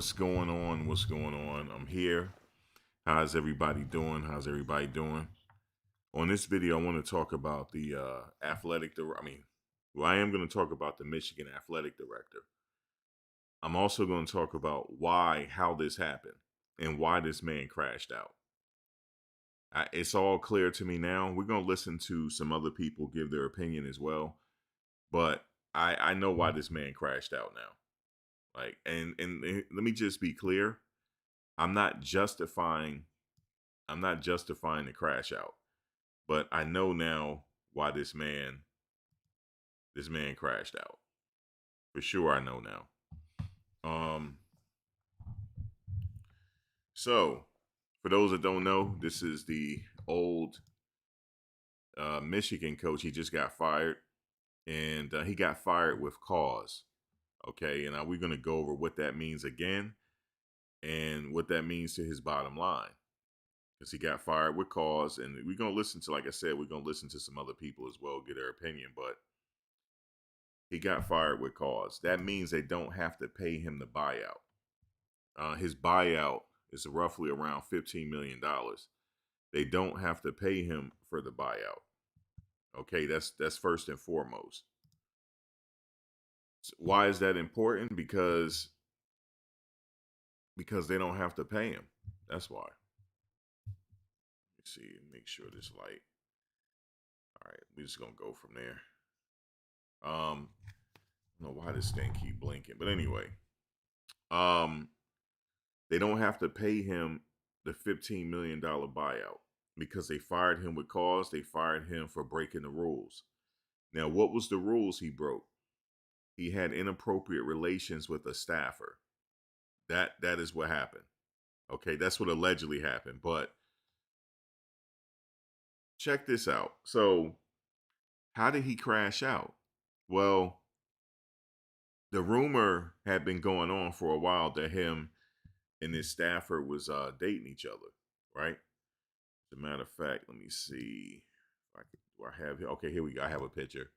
What's going on? What's going on? I'm here. How's everybody doing? How's everybody doing? On this video, I want to talk about the I am going to talk about the Michigan athletic director. I'm also going to talk about how this happened, and why this man crashed out. It's all clear to me now. We're going to listen to some other people give their opinion as well, but I know why this man crashed out now. And let me just be clear. I'm not justifying the crash out, but I know now why this man crashed out. For sure I know now. So for those that don't know, this is the old Michigan coach. He just got fired, and he got fired with cause. Okay, and we're going to go over what that means again, and what that means to his bottom line. Because he got fired with cause, and we're going to listen to, like I said, we're going to listen to some other people as well, get their opinion, but he got fired with cause. That means they don't have to pay him the buyout. His buyout is roughly around $15 million. They don't have to pay him for the buyout. Okay, that's first and foremost. So why is that important? Because they don't have to pay him. That's why. Let's see, make sure this light. All right, we're just gonna go from there. I don't know why this thing keep blinking, but anyway, they don't have to pay him the $15 million buyout because they fired him with cause. They fired him for breaking the rules. Now, what was the rules he broke? He had inappropriate relations with a staffer. That is what happened. Okay, that's what allegedly happened. But check this out. So, how did he crash out? Well, the rumor had been going on for a while that him and his staffer was dating each other, right? As a matter of fact, let me see. Do I have here? Okay, here we go. I have a picture.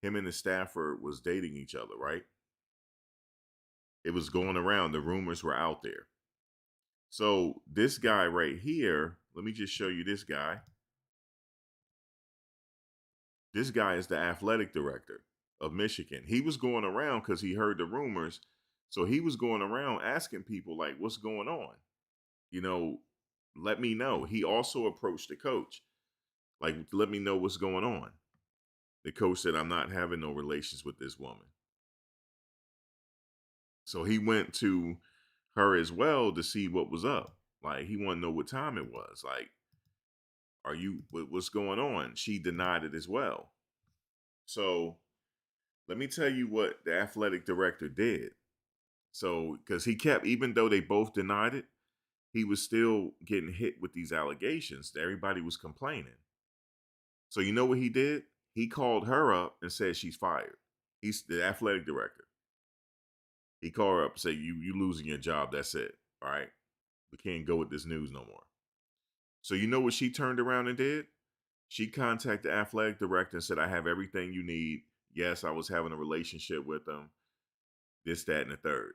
Him and the staffer was dating each other, right? It was going around. The rumors were out there. So this guy right here, let me just show you this guy. This guy is the athletic director of Michigan. He was going around because he heard the rumors. So he was going around asking people, like, what's going on? You know, let me know. He also approached the coach, like, let me know what's going on. The coach said, I'm not having no relations with this woman. So he went to her as well to see what was up. Like, he wanted to know what time it was. Like, what's going on? She denied it as well. So let me tell you what the athletic director did. So, because he kept, even though they both denied it, he was still getting hit with these allegations. Everybody was complaining. So you know what he did? He called her up and said she's fired. He's the athletic director. He called her up and said, you losing your job. That's it. All right. We can't go with this news no more. So you know what she turned around and did? She contacted the athletic director and said, I have everything you need. Yes, I was having a relationship with them. This, that, and the third.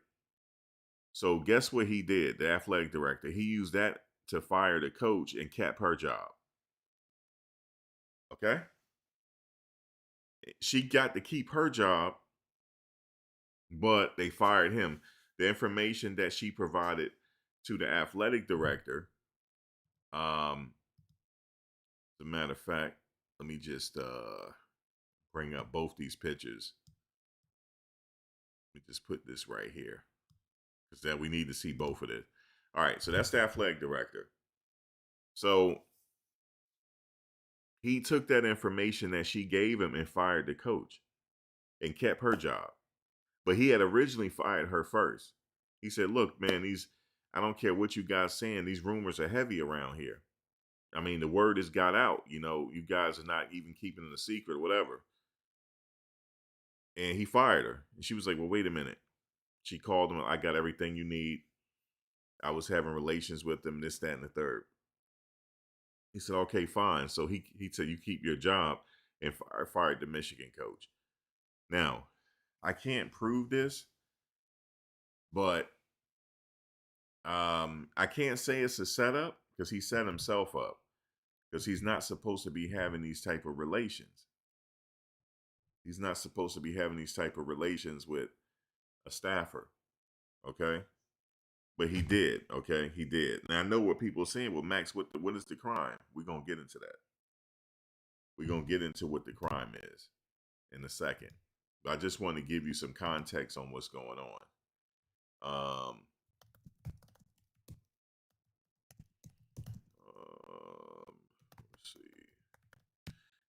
So guess what he did, the athletic director? He used that to fire the coach and kept her job. Okay? She got to keep her job, but they fired him. The information that she provided to the athletic director, as a matter of fact, let me just bring up both these pictures. Let me just put this right here, because that we need to see both of it. All right, so that's the athletic director. So he took that information that she gave him and fired the coach and kept her job. But he had originally fired her first. He said, look, man, I don't care what you guys saying, these rumors are heavy around here. I mean, the word has got out, you guys are not even keeping it a secret or whatever. And he fired her. And she was like, well, wait a minute. She called him, I got everything you need. I was having relations with them, this, that, and the third. He said, okay, fine. So he said, you keep your job, and fired the Michigan coach. Now, I can't prove this, but I can't say it's a setup because he set himself up because he's not supposed to be having these type of relations. He's not supposed to be having these type of relations with a staffer. Okay. But he did. Okay. He did. Now I know what people are saying. Well, Max, what is the crime? We're going to get into that. We're going to get into what the crime is in a second. But I just want to give you some context on what's going on. Let's see.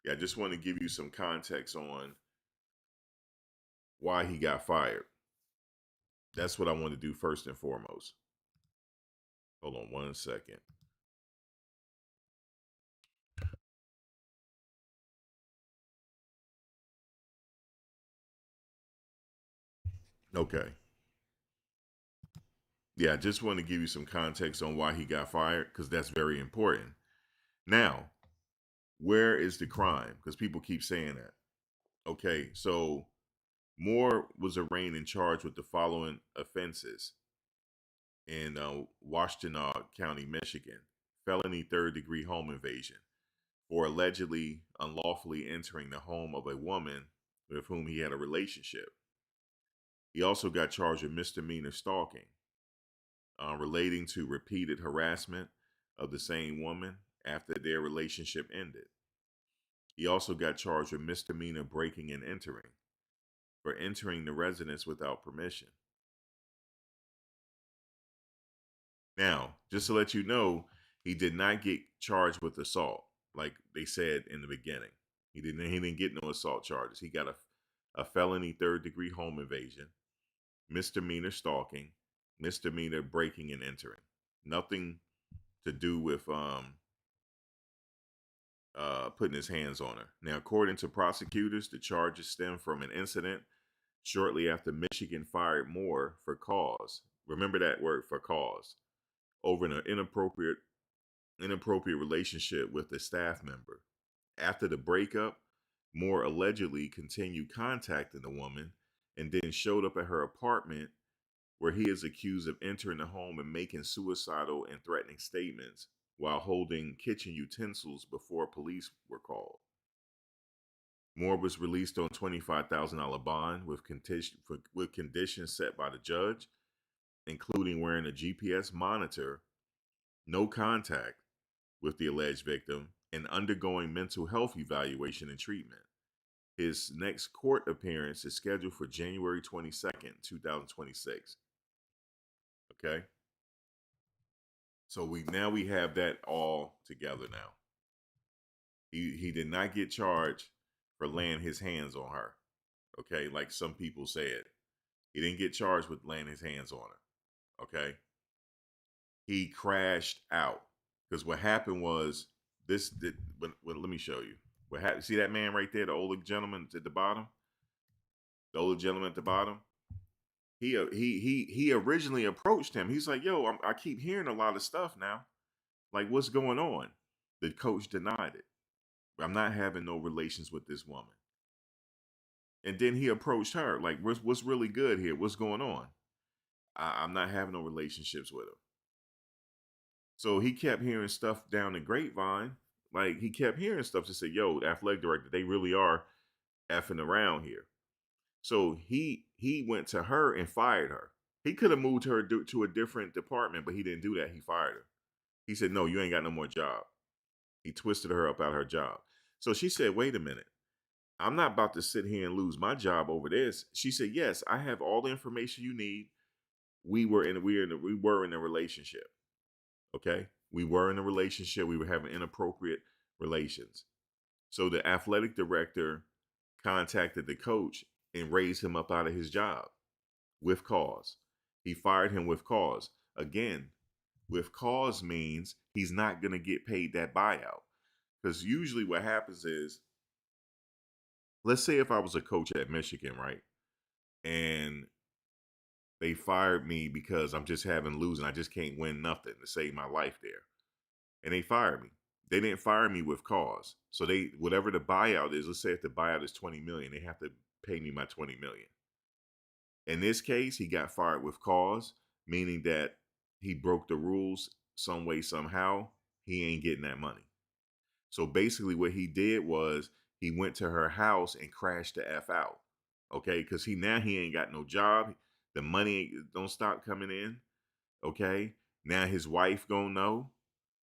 Yeah, I just want to give you some context on why he got fired. That's what I want to do first and foremost. Hold on one second. Okay. Yeah, I just want to give you some context on why he got fired because that's very important. Now, where is the crime? Because people keep saying that. Okay, so Moore was arraigned and charged with the following offenses in Washtenaw County, Michigan: felony third-degree home invasion for allegedly unlawfully entering the home of a woman with whom he had a relationship. He also got charged with misdemeanor stalking relating to repeated harassment of the same woman after their relationship ended. He also got charged with misdemeanor breaking and entering for entering the residence without permission. Now, just to let you know, he did not get charged with assault, like they said in the beginning. He didn't get no assault charges. He got a felony third degree home invasion, misdemeanor stalking, misdemeanor breaking and entering. Nothing to do with putting his hands on her. Now, according to prosecutors, the charges stem from an incident shortly after Michigan fired Moore for cause. Remember that word, for cause, over an inappropriate relationship with a staff member. After the breakup, Moore allegedly continued contacting the woman and then showed up at her apartment where he is accused of entering the home and making suicidal and threatening statements while holding kitchen utensils before police were called. Moore was released on $25,000 bond with conditions set by the judge, including wearing a GPS monitor, no contact with the alleged victim, and undergoing mental health evaluation and treatment. His next court appearance is scheduled for January 22nd, 2026. Okay? So we have that all together now. He did not get charged for laying his hands on her. Okay, like some people said. He didn't get charged with laying his hands on her. Okay. He crashed out. Because what happened was let me show you. What happened? See that man right there, the older gentleman at the bottom? The older gentleman at the bottom? He originally approached him. He's like, yo, I keep hearing a lot of stuff now. Like, what's going on? The coach denied it. I'm not having no relations with this woman. And then he approached her, like, what's really good here? What's going on? I'm not having no relationships with her. So he kept hearing stuff down the grapevine. Like, he kept hearing stuff to say, yo, the athletic director, they really are effing around here. So he went to her and fired her. He could have moved her to a different department, but he didn't do that. He fired her. He said, no, you ain't got no more job. He twisted her up out of her job. So she said, wait a minute. I'm not about to sit here and lose my job over this. She said, yes, I have all the information you need. We were in a relationship. Okay. We were in a relationship. We were having inappropriate relations. So the athletic director contacted the coach and raised him up out of his job with cause. He fired him with cause. Again, with cause means he's not going to get paid that buyout. Because usually what happens is, let's say if I was a coach at Michigan, right? And they fired me because I'm just having losing. I just can't win nothing to save my life there. And they fired me. They didn't fire me with cause. So they, whatever the buyout is, let's say if the buyout is 20 million, they have to pay me my 20 million. In this case, he got fired with cause, meaning that he broke the rules some way, somehow, he ain't getting that money. So basically what he did was he went to her house and crashed the F out. Okay, because he ain't got no job. The money don't stop coming in. Okay. Now his wife gonna know.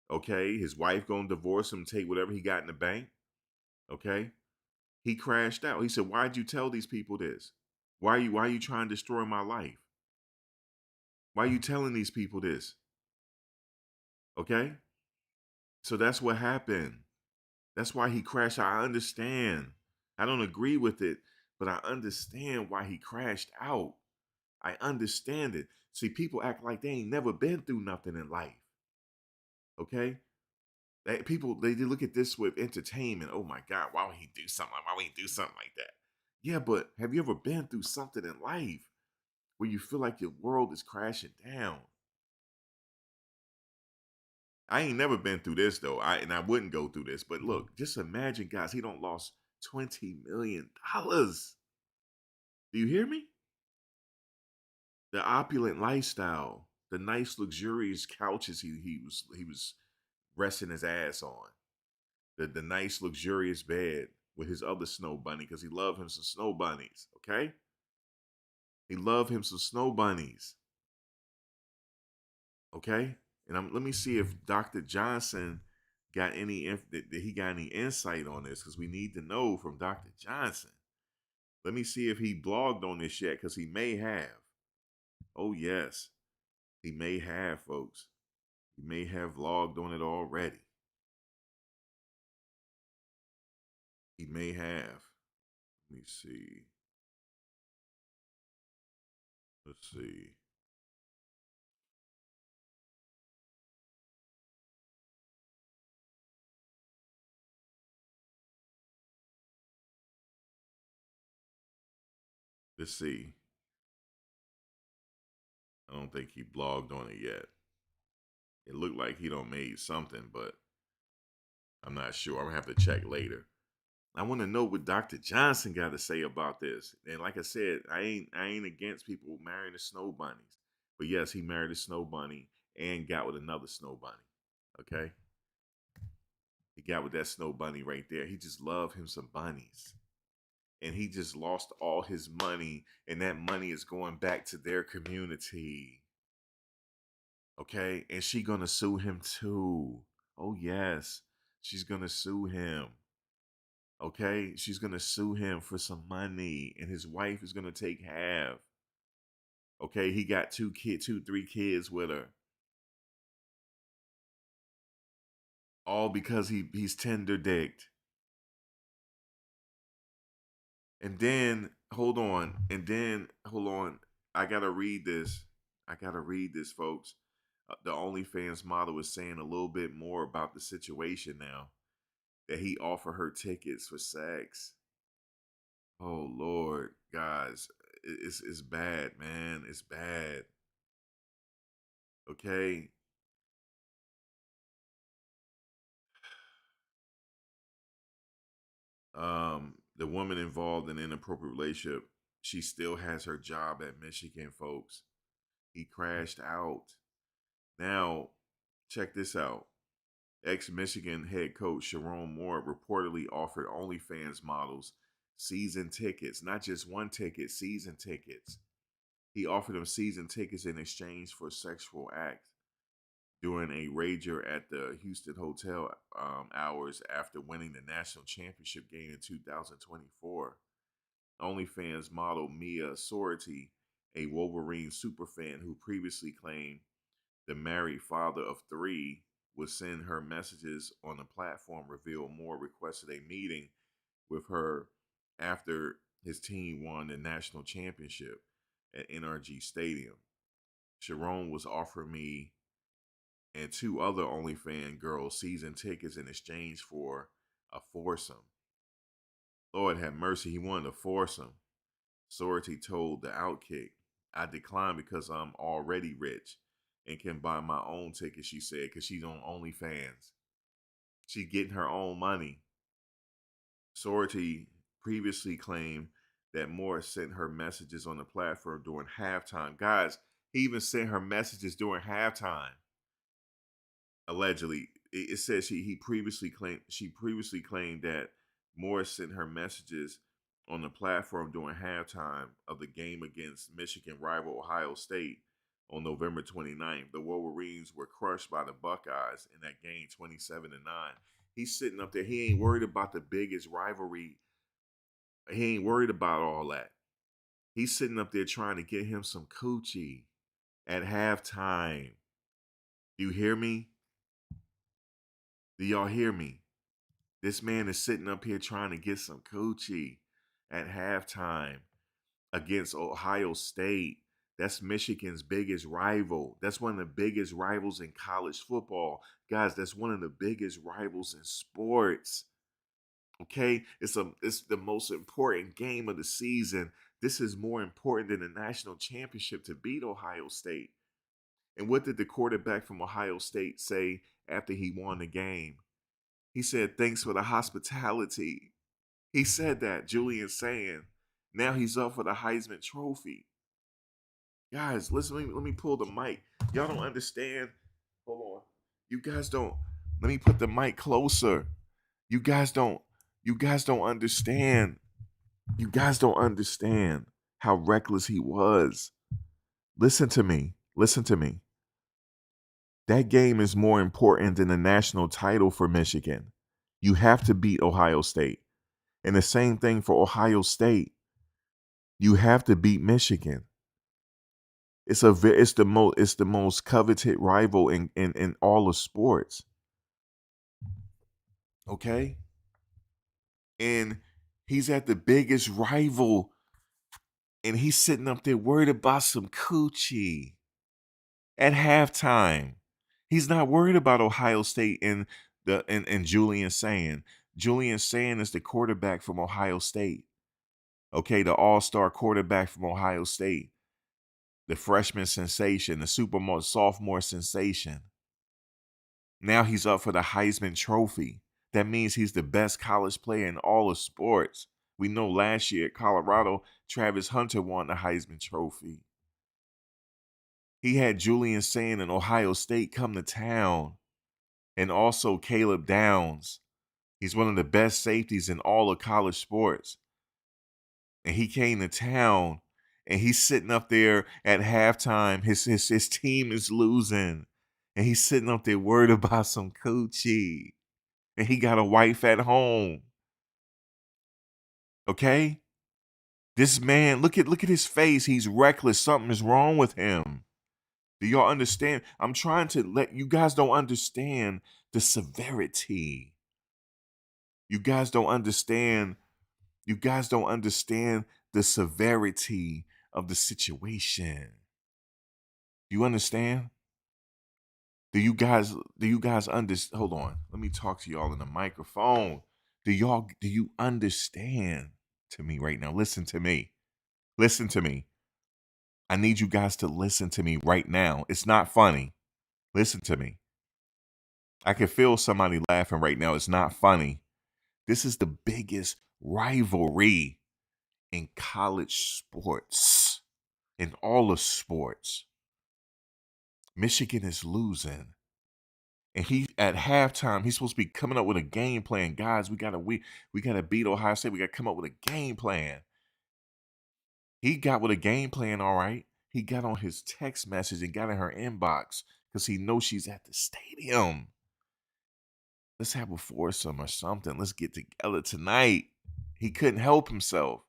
Okay. His wife gonna divorce him, take whatever he got in the bank. Okay. He crashed out. He said, "Why'd you tell these people this? Why are you trying to destroy my life? Why are you telling these people this?" Okay. So that's what happened. That's why he crashed out. I understand. I don't agree with it, but I understand why he crashed out. I understand it. See, people act like they ain't never been through nothing in life. Okay? People they look at this with entertainment. Oh my God, why would he do something? Why would he do something like that? Yeah, but have you ever been through something in life where you feel like your world is crashing down? I ain't never been through this though. I wouldn't go through this. But look, just imagine, guys, he don't lost $20 million. Do you hear me? The opulent lifestyle, the nice luxurious couches he was resting his ass on, the nice luxurious bed with his other snow bunny because he loved him some snow bunnies. Okay, he loved him some snow bunnies. Okay, and let me see if Dr. Johnson got any did he got any insight on this because we need to know from Dr. Johnson. Let me see if he blogged on this yet because he may have. Oh yes, he may have, folks. He may have logged on it already. He may have. Let me see. Let's see. Let's see. I don't think he blogged on it yet. It looked like he don't made something, but I'm not sure. I'm gonna have to check later. I want to know what Dr. Johnson got to say about this. And like I said, I ain't against people marrying the snow bunnies. But yes, he married a snow bunny and got with another snow bunny. Okay? He got with that snow bunny right there. He just loved him some bunnies. And he just lost all his money, and that money is going back to their community. Okay? And she gonna sue him too. Oh yes. She's gonna sue him. Okay? She's gonna sue him for some money, and his wife is gonna take half. Okay, he got three kids with her. All because he's tender dicked. And then hold on. I gotta read this. Folks. The OnlyFans model is saying a little bit more about the situation now. That he offered her tickets for sex. Oh Lord, guys, it's bad, man. It's bad. Okay. The woman involved in an inappropriate relationship, she still has her job at Michigan, folks. He crashed out. Now, check this out. Ex-Michigan head coach Sherrone Moore reportedly offered OnlyFans models season tickets, not just one ticket, season tickets. He offered them season tickets in exchange for sexual acts during a rager at the Houston hotel hours after winning the national championship game in 2024. OnlyFans model Mia Sorority, a Wolverine superfan who previously claimed the married father of three would send her messages on the platform, revealed Moore requested a meeting with her after his team won the national championship at NRG Stadium. Sherrone was offering me and two other OnlyFans girls season tickets in exchange for a foursome. Lord have mercy, he wanted a foursome. Sorority told the Outkick, I declined because I'm already rich and can buy my own ticket, she said, because she's on OnlyFans. She's getting her own money. Sorority previously claimed that Moore sent her messages on the platform during halftime. Guys, He even sent her messages during halftime. Allegedly, it says she previously claimed that Moore sent her messages on the platform during halftime of the game against Michigan rival Ohio State on November 29th. The Wolverines were crushed by the Buckeyes in that game, 27-9. He's sitting up there. He ain't worried about the biggest rivalry. He ain't worried about all that. He's sitting up there trying to get him some coochie at halftime. You hear me? Do y'all hear me? This man is sitting up here trying to get some coochie at halftime against Ohio State. That's Michigan's biggest rival. That's one of the biggest rivals in college football. Guys, that's one of the biggest rivals in sports. Okay? It's the most important game of the season. This is more important than the national championship to beat Ohio State. And what did the quarterback from Ohio State say after he won the game? He said, "Thanks for the hospitality." He said that, Julian saying. Now he's up for the Heisman Trophy. Guys, listen, let me pull the mic. Y'all don't understand. Hold on. You guys don't. Let me put the mic closer. You guys don't understand. You guys don't understand how reckless he was. Listen to me. Listen to me. That game is more important than the national title for Michigan. You have to beat Ohio State. And the same thing for Ohio State. You have to beat Michigan. It's the most coveted rival in all of sports. Okay? And he's at the biggest rival, and he's sitting up there worried about some coochie at halftime. He's not worried about Ohio State and Julian Saying. Julian Saying is the quarterback from Ohio State. Okay, the all-star quarterback from Ohio State. The freshman sensation, the sophomore sensation. Now he's up for the Heisman Trophy. That means he's the best college player in all of sports. We know last year at Colorado, Travis Hunter won the Heisman Trophy. He had Julian Saying in Ohio State come to town, and also Caleb Downs. He's one of the best safeties in all of college sports. And he came to town, and he's sitting up there at halftime. His team is losing, and he's sitting up there worried about some coochie. And he got a wife at home. Okay? This man, look at his face. He's reckless. Something is wrong with him. Do y'all understand? I'm trying to let you guys don't understand the severity. You guys don't understand. You guys don't understand the severity of the situation. You understand? Do you guys understand? Hold on. Let me talk to y'all in the microphone. Do you understand to me right now? Listen to me. Listen to me. I need you guys to listen to me right now. It's not funny. Listen to me. I can feel somebody laughing right now. It's not funny. This is the biggest rivalry in college sports, in all of sports. Michigan is losing. And he at halftime, he's supposed to be coming up with a game plan. Guys, we gotta beat Ohio State. We gotta come up with a game plan. He got with a game plan, all right. He got on his text message and got in her inbox because he knows she's at the stadium. Let's have a foursome or something. Let's get together tonight. He couldn't help himself.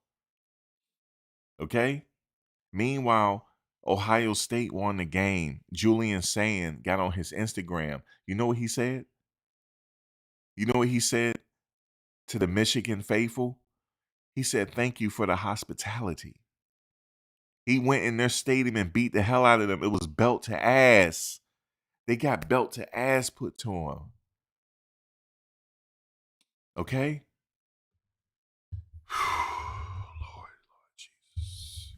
Okay? Meanwhile, Ohio State won the game. Julian Saying got on his Instagram. You know what he said? You know what he said to the Michigan faithful? He said, "Thank you for the hospitality." He went in their stadium and beat the hell out of them. It was belt to ass. They got belt to ass put to them. Okay? Lord Jesus.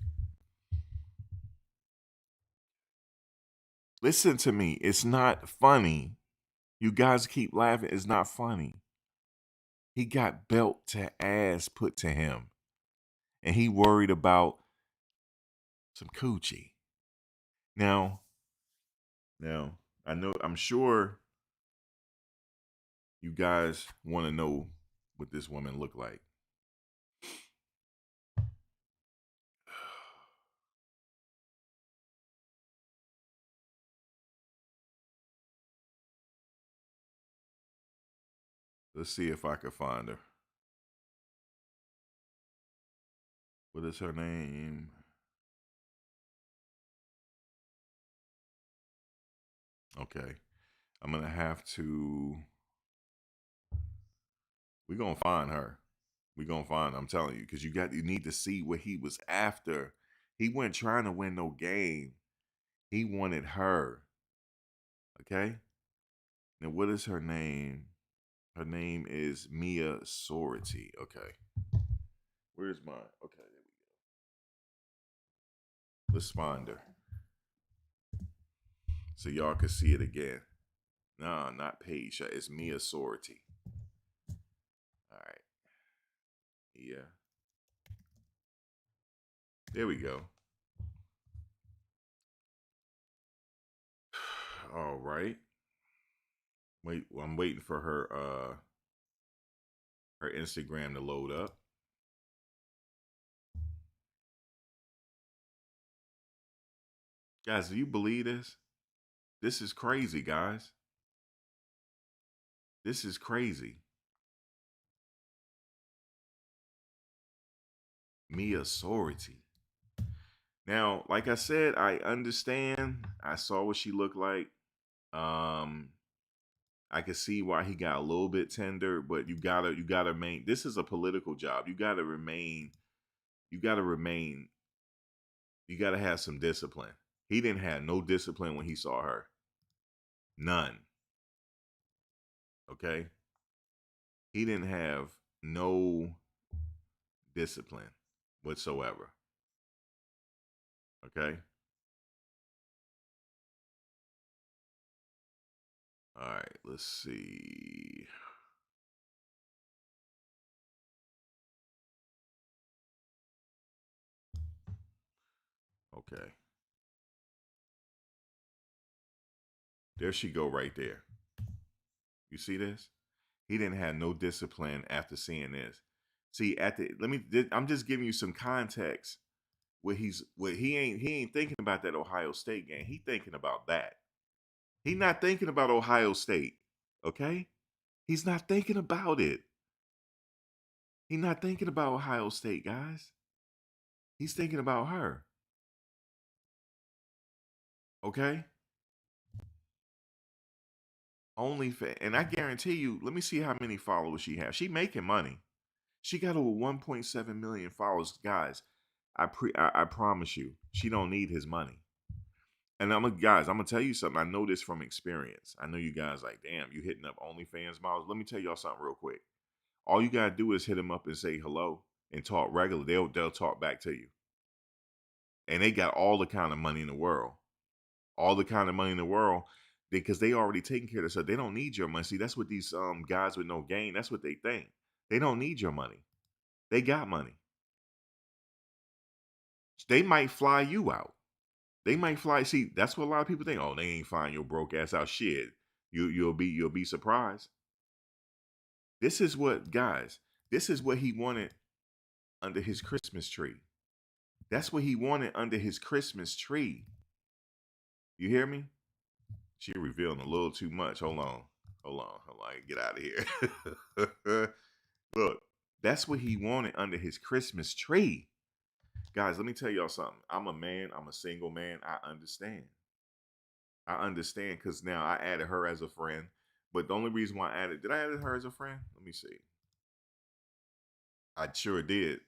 Listen to me. It's not funny. You guys keep laughing. It's not funny. He got belt to ass put to him. And he worried about some coochie. Now, I'm sure you guys want to know what this woman looked like. Let's see if I can find her. What is her name? Okay. I'm going to have to. We're going to find her. We're going to find her. I'm telling you, because you need to see what he was after. He wasn't trying to win no game. He wanted her. Okay. Now, what is her name? Her name is Mia Sorority. Okay. Where's mine? Okay, there we go. Let's find her so y'all can see it again. No, not Paige. It's Mia Sorority. All right. Yeah. There we go. All right. Wait, I'm waiting for her Instagram to load up. Guys, do you believe this? This is crazy, guys. This is crazy. Mia Sorority. Now, like I said, I understand. I saw what she looked like. I can see why he got a little bit tender, but you gotta remain. This is a political job. You gotta remain. You gotta have some discipline. He didn't have no discipline when he saw her. None. Okay. He didn't have no discipline whatsoever. Okay. All right. Let's see. Okay. There she go right there. You see this? He didn't have no discipline after seeing this. See, I'm just giving you some context. He ain't thinking about that Ohio State game. He thinking about that. He not thinking about Ohio State. Okay? He's not thinking about it. He's not thinking about Ohio State, guys. He's thinking about her. Okay? And I guarantee you, let me see how many followers she has. She making money. She got over 1.7 million followers, guys. I promise you, she don't need his money. And I'm gonna tell you something. I know this from experience. I know you guys like, damn, you hitting up OnlyFans models. Let me tell y'all something real quick. All you gotta do is hit them up and say hello and talk regular. They'll talk back to you. And they got all the kind of money in the world. All the kind of money in the world because they already taking care of themselves. They don't need your money. See, that's what these guys with no game, that's what they think. They don't need your money. They got money. They might fly you out. They might fly. See, that's what a lot of people think. Oh, they ain't flying your broke ass out. Shit, you'll be surprised. This is what guys. This is what he wanted under his Christmas tree. That's what he wanted under his Christmas tree. You hear me? She revealing a little too much. Hold on. Get out of here. Look, that's what he wanted under his Christmas tree. Guys, let me tell y'all something. I'm a man. I'm a single man. I understand. Because now I added her as a friend. But the only reason why did I add her as a friend? Let me see. I sure did.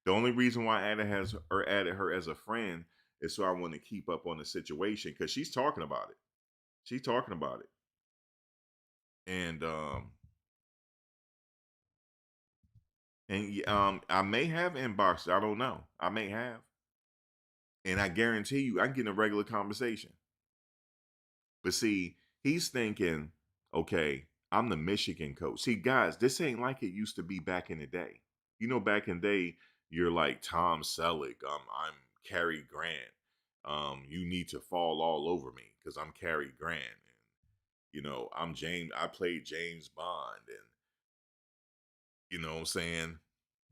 The only reason why I added her as a friend is so I want to keep up on the situation because she's talking about it. She's talking about it. And I may have inboxed. I don't know. I may have. And I guarantee you I can get in a regular conversation. But see, he's thinking, okay, I'm the Michigan coach. See, guys, this ain't like it used to be back in the day. You know, back in the day, you're like Tom Selleck. I'm Cary Grant. You need to fall all over me because I'm Cary Grant, and I'm James. I played James Bond, and you know what I'm saying,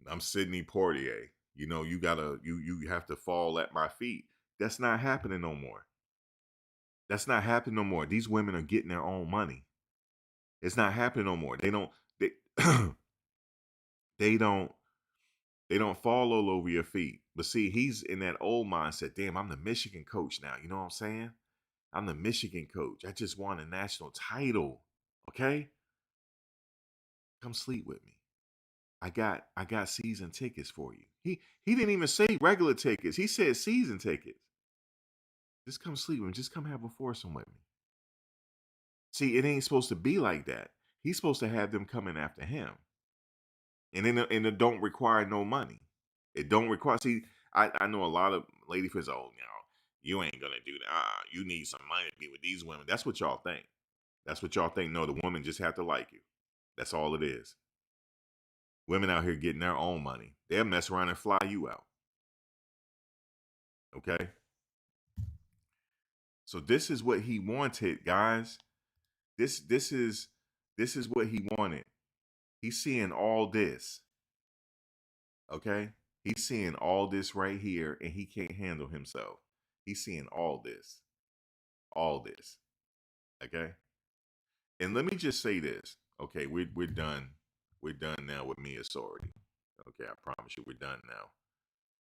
I'm Sidney Poitier. You have to fall at my feet. That's not happening no more. That's not happening no more. These women are getting their own money. It's not happening no more. They don't. They they don't. They don't fall all over your feet. But see, he's in that old mindset. Damn, I'm the Michigan coach now. You know what I'm saying? I'm the Michigan coach. I just won a national title. Okay? Come sleep with me. I got season tickets for you. He didn't even say regular tickets. He said season tickets. Just come sleep with me. Just come have a foursome with me. See, it ain't supposed to be like that. He's supposed to have them coming after him. And it don't require no money. It don't require. See, I know a lot of lady friends. Oh, you ain't gonna do that. You need some money to be with these women. That's what y'all think. That's what y'all think. No, the woman just have to like you. That's all it is. Women out here getting their own money. They'll mess around and fly you out. Okay. So this is what he wanted, guys. This is what he wanted. He's seeing all this. Okay? He's seeing all this right here, and he can't handle himself. He's seeing all this. All this. Okay? And let me just say this. Okay, we're done. We're done now with Mia Sorority. Okay, I promise you we're done now.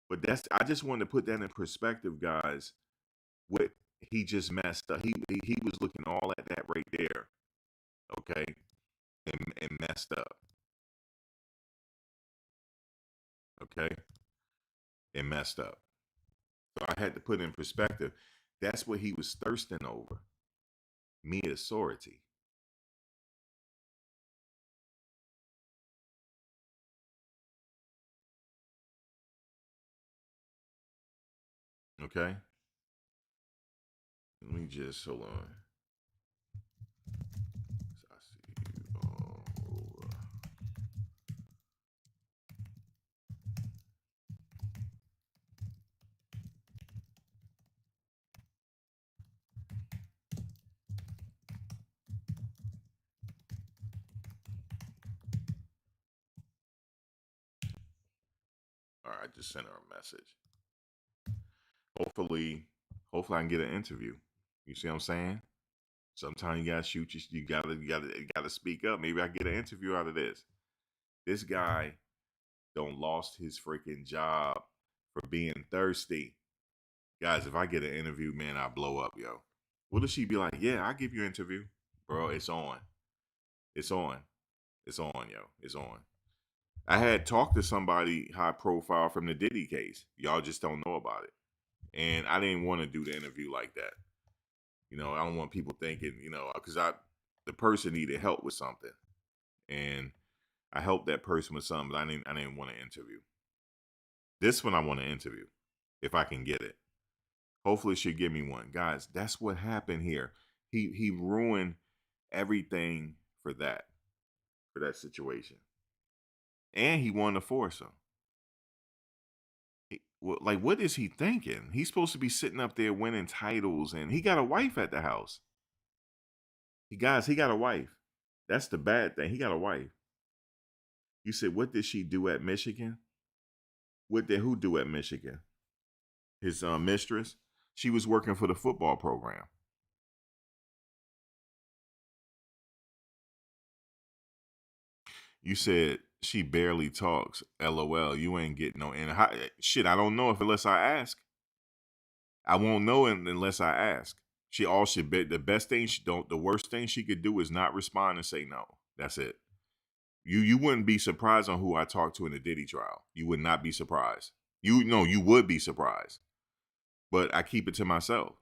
But I just wanted to put that in perspective, guys. What he just messed up. He was looking all at that right there. Okay? And messed up. Okay? And messed up. So I had to put in perspective. That's what he was thirsting over. Mia's sorority. Okay? Let me just hold on. I see you all over. All right, I just sent her a message. Hopefully, hopefully I can get an interview. You see what I'm saying? Sometimes you gotta shoot. You gotta speak up. Maybe I get an interview out of this. This guy don't lost his freaking job for being thirsty. Guys, if I get an interview, man, I blow up, yo. What if she be like, yeah, I'll give you an interview? Bro, it's on. It's on. It's on, yo. It's on. I had talked to somebody high profile from the Diddy case. Y'all just don't know about it. And I didn't want to do the interview like that. I don't want people thinking, because the person needed help with something. And I helped that person with something, but I didn't want to interview. This one I want to interview if I can get it. Hopefully she'll give me one. Guys, that's what happened here. He ruined everything for that situation. And he wanted to force him. Like, what is he thinking? He's supposed to be sitting up there winning titles, and he got a wife at the house. He got a wife. That's the bad thing. He got a wife. You said, what did she do at Michigan? What did who do at Michigan? His mistress. She was working for the football program. You said she barely talks. LOL. You ain't getting no. And shit, I don't know if unless I ask. I won't know unless I ask. She all should be the best thing she don't. The worst thing she could do is not respond and say no. That's it. You wouldn't be surprised on who I talked to in the Diddy trial. You would not be surprised. You would be surprised. But I keep it to myself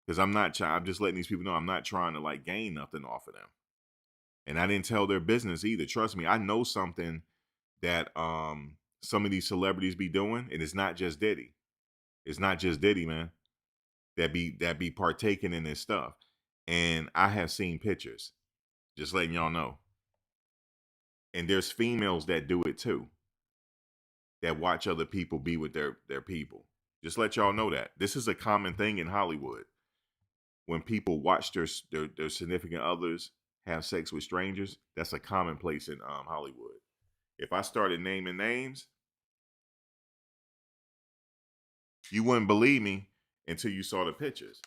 because I'm just letting these people know I'm not trying to like gain nothing off of them. And I didn't tell their business either. Trust me, I know something that some of these celebrities be doing, and it's not just Diddy. It's not just Diddy, man. That be partaking in this stuff. And I have seen pictures. Just letting y'all know. And there's females that do it too. That watch other people be with their people. Just let y'all know that. This is a common thing in Hollywood. When people watch their significant others have sex with strangers, that's a commonplace in Hollywood. If I started naming names, you wouldn't believe me until you saw the pictures.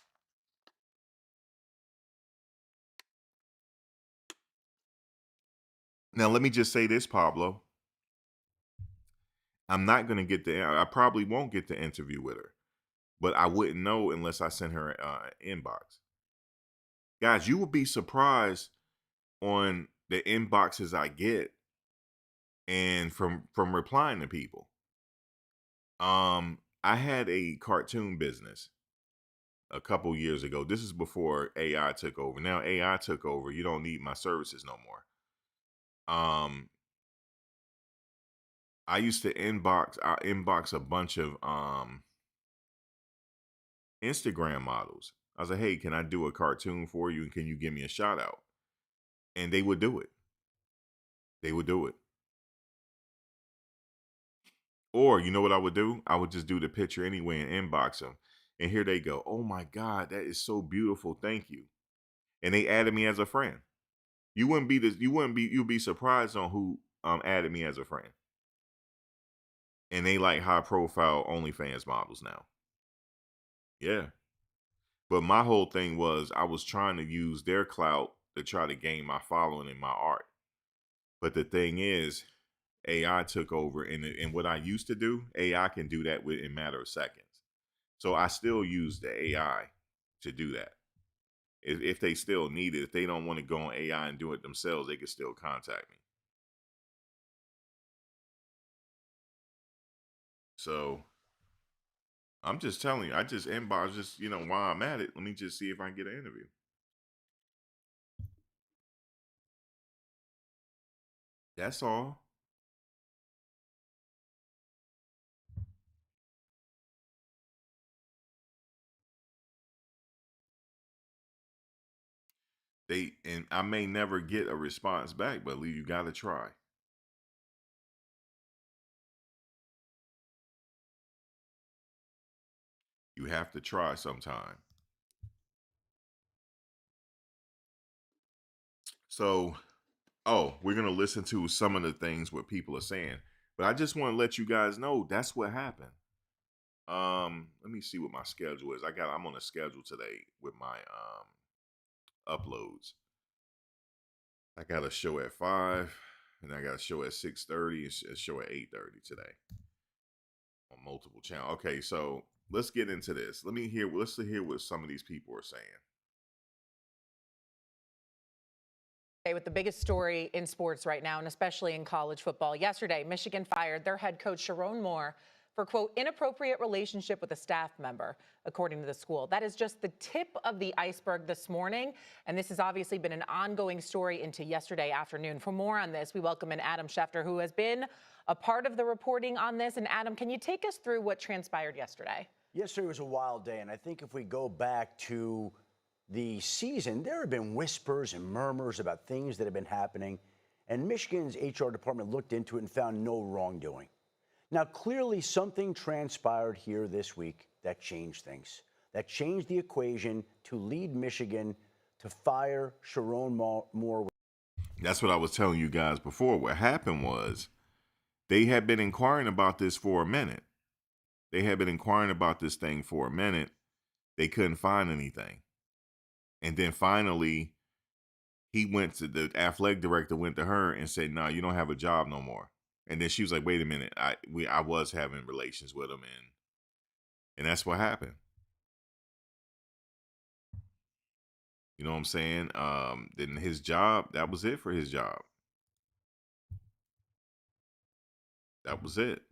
Now, let me just say this, Pablo. I'm not going to I probably won't get the interview with her, but I wouldn't know unless I sent her inbox. Guys, you would be surprised on the inboxes I get and from replying to people. I had a cartoon business a couple years ago. This is before AI took over. Now AI took over. You don't need my services no more. I used to inbox a bunch of Instagram models. I was like, hey, can I do a cartoon for you? And can you give me a shout out? And they would do it. They would do it. Or you know what I would do? I would just do the picture anyway and inbox them. And here they go. Oh my God, that is so beautiful. Thank you. And they added me as a friend. You'd be surprised on who added me as a friend. And they like high profile OnlyFans models now. Yeah. But my whole thing was I was trying to use their clout to try to gain my following in my art. But the thing is, AI took over, and what I used to do, AI can do that in a matter of seconds. So I still use the AI to do that. If they still need it, if they don't want to go on AI and do it themselves, they can still contact me. So I'm just telling you, I just inbox, just, while I'm at it, let me just see if I can get an interview. That's all. And I may never get a response back, but Lee, you got to try. You have to try sometime. So, we're going to listen to some of the things what people are saying, but I just want to let you guys know that's what happened. Let me see what my schedule is. I'm on a schedule today with my uploads. I got a show at 5, and I got a show at 6:30, and a show at 8:30 today on multiple channels. Okay, so let's get into this. Let's hear what some of these people are saying. With the biggest story in sports right now, and especially in college football. Yesterday, Michigan fired their head coach, Sherrone Moore, for, quote, inappropriate relationship with a staff member, according to the school. That is just the tip of the iceberg this morning, and this has obviously been an ongoing story into yesterday afternoon. For more on this, we welcome in Adam Schefter, who has been a part of the reporting on this. And Adam, can you take us through what transpired yesterday? Yesterday was a wild day, and I think if we go back to the season, there have been whispers and murmurs about things that have been happening, and Michigan's HR department looked into it and found no wrongdoing. Now, clearly something transpired here this week that changed things, that changed the equation to lead Michigan to fire Sherrone Moore. That's what I was telling you guys before. What happened was they had been inquiring about this for a minute. They had been inquiring about this thing for a minute. They couldn't find anything. And then finally, the athletic director went to her and said, "No, you don't have a job no more." And then she was like, "Wait a minute, I was having relations with him," and that's what happened. You know what I'm saying? Then his job, that was it for his job. That was it.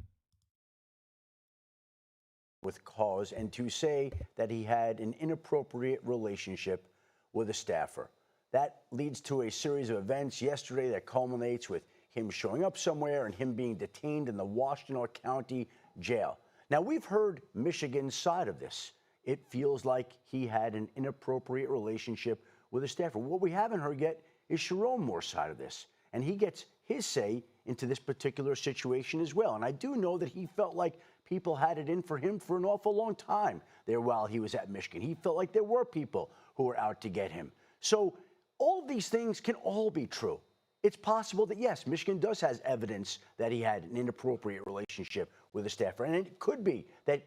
With cause, and to say that he had an inappropriate relationship with a staffer. That leads to a series of events yesterday that culminates with him showing up somewhere and him being detained in the Washtenaw County jail. Now, we've heard Michigan's side of this. It feels like he had an inappropriate relationship with a staffer. What we haven't heard yet is Sherrone Moore's side of this, and he gets his say into this particular situation as well. And I do know that he felt like people had it in for him for an awful long time there while he was at Michigan. He felt like there were people who were out to get him. So all of these things can all be true. It's possible that, yes, Michigan does have evidence that he had an inappropriate relationship with a staffer. And it could be that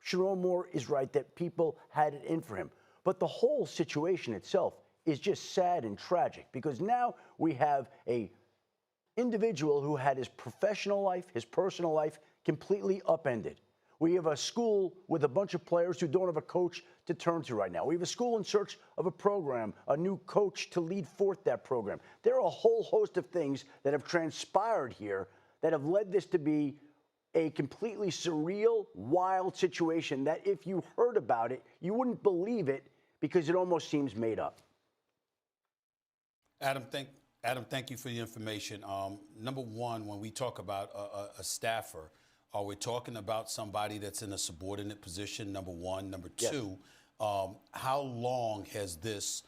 Sherrone Moore is right, that people had it in for him. But the whole situation itself is just sad and tragic, because now we have a individual who had his professional life, his personal life completely upended. We have a school with a bunch of players who don't have a coach to turn to right now. We have a school in search of a program, a new coach to lead forth that program. There are a whole host of things that have transpired here that have led this to be a completely surreal, wild situation that if you heard about it, you wouldn't believe it because it almost seems made up. Adam, thank you for the information. Number one, when we talk about a staffer, are we talking about somebody that's in a subordinate position, number one? Number two, how long has this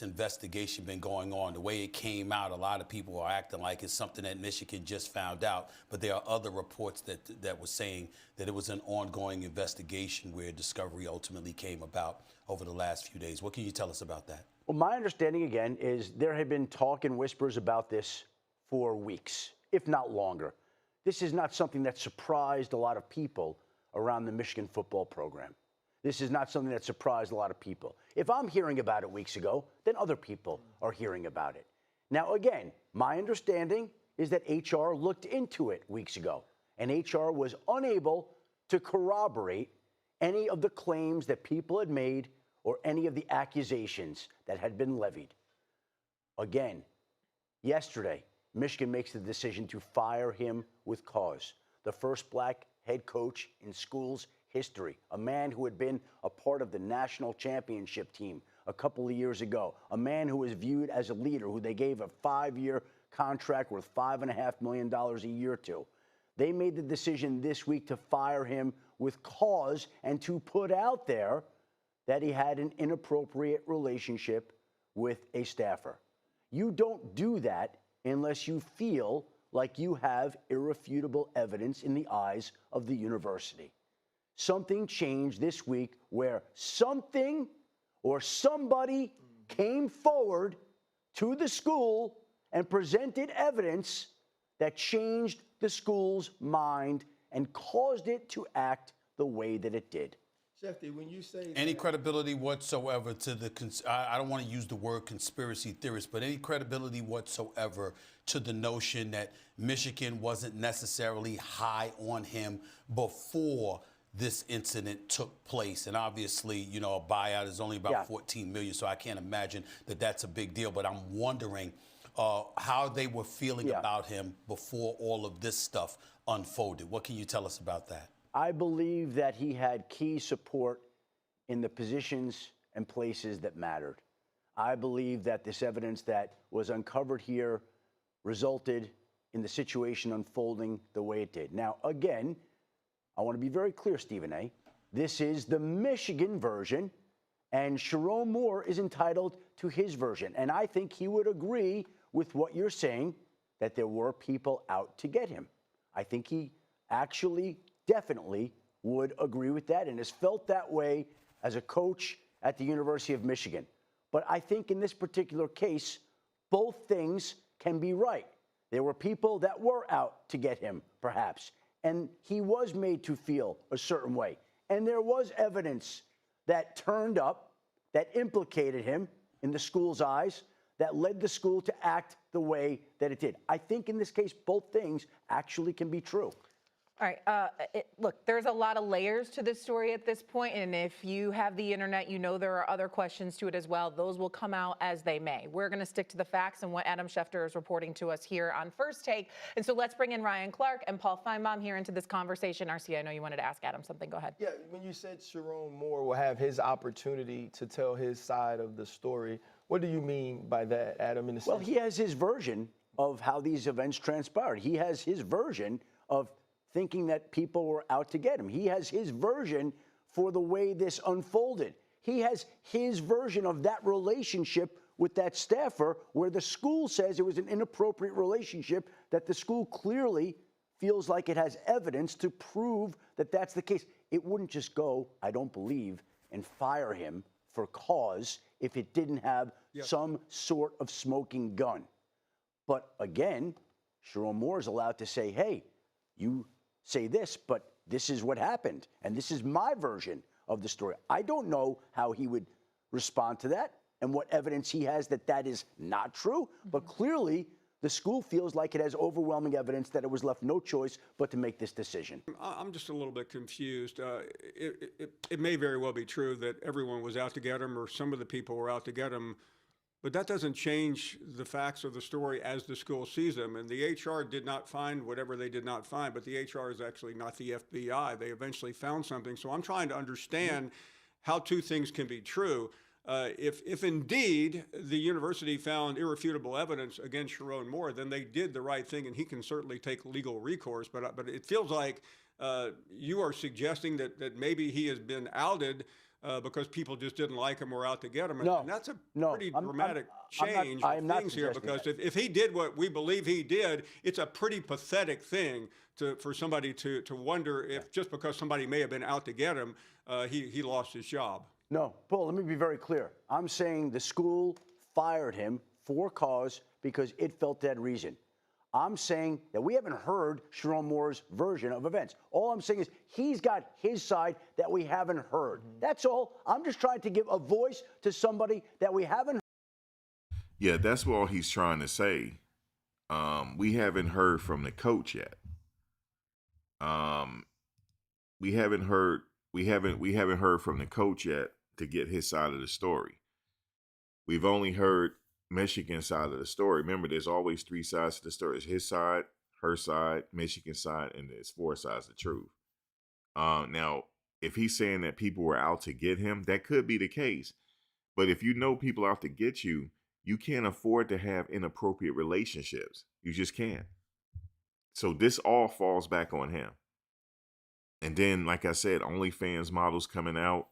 investigation been going on? The way it came out, a lot of people are acting like it's something that Michigan just found out, but there are other reports that were saying that it was an ongoing investigation where discovery ultimately came about over the last few days. What can you tell us about that? Well, my understanding, again, is there had been talk and whispers about this for weeks, if not longer. This is not something that surprised a lot of people around the Michigan football program. This is not something that surprised a lot of people. If I'm hearing about it weeks ago, then other people are hearing about it. Now, again, my understanding is that HR looked into it weeks ago, and HR was unable to corroborate any of the claims that people had made or any of the accusations that had been levied. Again, yesterday, Michigan makes the decision to fire him with cause. The first black head coach in school's history, a man who had been a part of the national championship team a couple of years ago, a man who was viewed as a leader, who they gave a 5-year contract worth $5.5 million a year to. They made the decision this week to fire him with cause and to put out there that he had an inappropriate relationship with a staffer. You don't do that unless you feel like you have irrefutable evidence in the eyes of the university. Something changed this week where something or somebody came forward to the school and presented evidence that changed the school's mind and caused it to act the way that it did. Shefty, when you say any credibility whatsoever to the, I don't want to use the word conspiracy theorist, but any credibility whatsoever to the notion that Michigan wasn't necessarily high on him before this incident took place. And obviously, you know, a buyout is only about $14 million, so I can't imagine that that's a big deal. But I'm wondering how they were feeling about him before all of this stuff unfolded. What can you tell us about that? I believe that he had key support in the positions and places that mattered. I believe that this evidence that was uncovered here resulted in the situation unfolding the way it did. Now, again, I want to be very clear, Stephen A. This is the Michigan version, and Sherrone Moore is entitled to his version. And I think he would agree with what you're saying, that there were people out to get him. I think he actually definitely would agree with that and has felt that way as a coach at the University of Michigan. But I think in this particular case, both things can be right. There were people that were out to get him, perhaps, and he was made to feel a certain way. And there was evidence that turned up that implicated him in the school's eyes, that led the school to act the way that it did. I think in this case, both things actually can be true. All right. Look, there's a lot of layers to this story at this point, and if you have the internet, you know there are other questions to it as well. Those will come out as they may. We're going to stick to the facts and what Adam Schefter is reporting to us here on First Take. And so let's bring in Ryan Clark and Paul Feinbaum here into this conversation. RC, I know you wanted to ask Adam something. Go ahead. Yeah, when you said Sherrone Moore will have his opportunity to tell his side of the story, what do you mean by that, Adam? In a sense? Well, he has his version of how these events transpired. He has his version of thinking that people were out to get him. He has his version for the way this unfolded. He has his version of that relationship with that staffer where the school says it was an inappropriate relationship that the school clearly feels like it has evidence to prove that that's the case. It wouldn't just go, I don't believe, and fire him for cause if it didn't have some sort of smoking gun. But again, Sherrone Moore is allowed to say, hey, you say this, but this is what happened, and this is my version of the story. I don't know how he would respond to that and what evidence he has that that is not true, but clearly the school feels like it has overwhelming evidence that it was left no choice but to make this decision. I'm just a little bit confused. It may very well be true that everyone was out to get him, or some of the people were out to get him, but that doesn't change the facts of the story as the school sees them. And the HR did not find whatever they did not find, but the HR is actually not the FBI. They eventually found something. So I'm trying to understand how two things can be true. If indeed the university found irrefutable evidence against Sherrone Moore, then they did the right thing, and he can certainly take legal recourse. But it feels like you are suggesting that maybe he has been outed because people just didn't like him or out to get him. No, and that's a no, pretty dramatic I'm not- change I am of not things here, suggesting because if he did what we believe he did, it's a pretty pathetic thing for somebody to wonder if just because somebody may have been out to get him, he lost his job. No, Paul, let me be very clear. I'm saying the school fired him for cause because it felt that reason. I'm saying that we haven't heard Sherrone Moore's version of events. All I'm saying is he's got his side that we haven't heard. That's all. I'm just trying to give a voice to somebody that we haven't heard. Yeah, that's what all he's trying to say. We haven't heard from the coach yet. We haven't heard from the coach yet to get his side of the story. We've only heard Michigan's side of the story. Remember, there's always three sides to the story. It's his side, her side, Michigan's side, and there's four sides of the truth. Now, if he's saying that people were out to get him, that could be the case. But if you know people out to get you, you can't afford to have inappropriate relationships. You just can't. So this all falls back on him. And then, like I said, OnlyFans models coming out.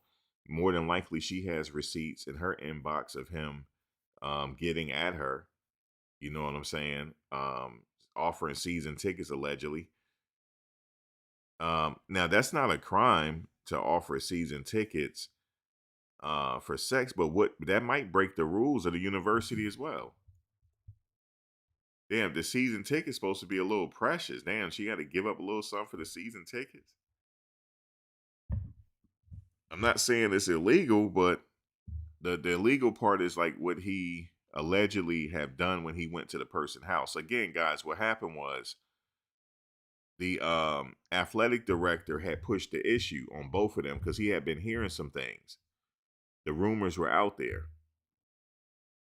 More than likely, she has receipts in her inbox of him getting at her. You know what I'm saying? Offering season tickets, allegedly. Now, that's not a crime to offer season tickets for sex, but that might break the rules of the university as well. Damn, the season ticket's supposed to be a little precious. Damn, she got to give up a little something for the season tickets. I'm not saying it's illegal, but the illegal part is like what he allegedly have done when he went to the person's house. Again, guys, what happened was the athletic director had pushed the issue on both of them because he had been hearing some things. The rumors were out there.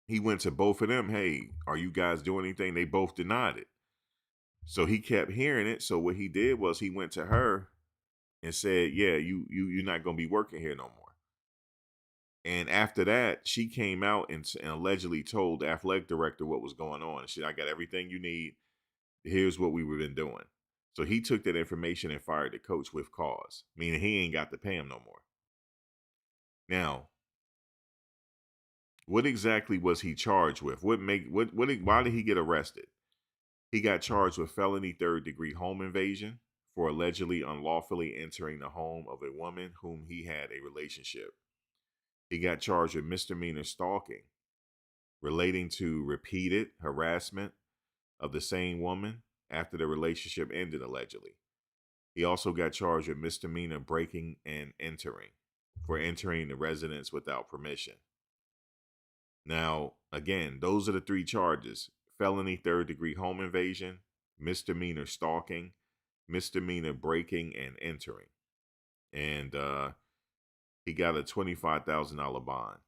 He went to both of them. Hey, are you guys doing anything? They both denied it. So he kept hearing it. So what he did was he went to her and said, yeah, you're not going to be working here no more. And after that, she came out and allegedly told the athletic director what was going on. And she said, I got everything you need. Here's what we've been doing. So he took that information and fired the coach with cause, meaning he ain't got to pay him no more. Now, what exactly was he charged with? Why did he get arrested? He got charged with felony third-degree home invasion for allegedly unlawfully entering the home of a woman whom he had a relationship. He got charged with misdemeanor stalking relating to repeated harassment of the same woman after the relationship ended, allegedly. He also got charged with misdemeanor breaking and entering for entering the residence without permission. Now, again, those are the three charges: felony third-degree home invasion, misdemeanor stalking, misdemeanor breaking and entering. And he got a $25,000 bond.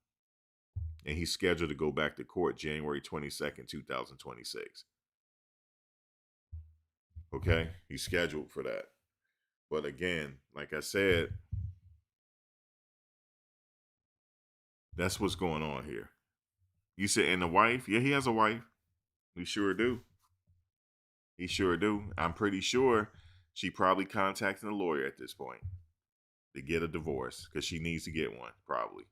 And he's scheduled to go back to court January 22nd, 2026. Okay, he's scheduled for that. But again, like I said, that's what's going on here. You said, and the wife? Yeah, he has a wife. We sure do. He sure do. I'm pretty sure she probably contacting a lawyer at this point to get a divorce because she needs to get one, probably.